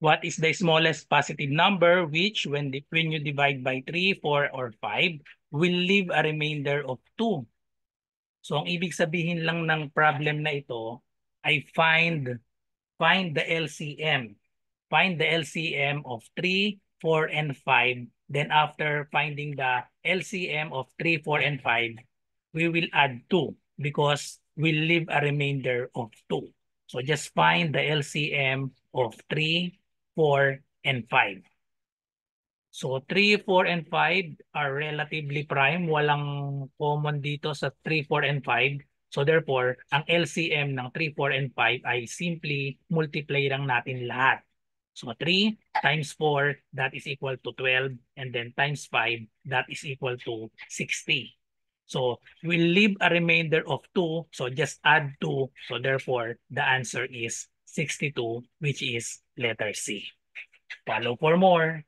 What is the smallest positive number which when you divide by 3, 4, or 5 will leave a remainder of 2? So ang ibig sabihin lang ng problem na ito ay find the LCM. Find the LCM of 3, 4, and 5. Then after finding the LCM of 3, 4, and 5, we will add 2 because we'll leave a remainder of 2. So just find the LCM of 3, 4, and 5. So 3, 4, and 5 are relatively prime. Walang common dito sa 3, 4, and 5. So therefore, ang LCM ng 3, 4, and 5 ay simply multiply lang natin lahat. So 3 times 4, that is equal to 12. And then times 5, that is equal to 60. So we'll leave a remainder of 2. So just add 2. So therefore, the answer is 62, which is letter C. Follow for more.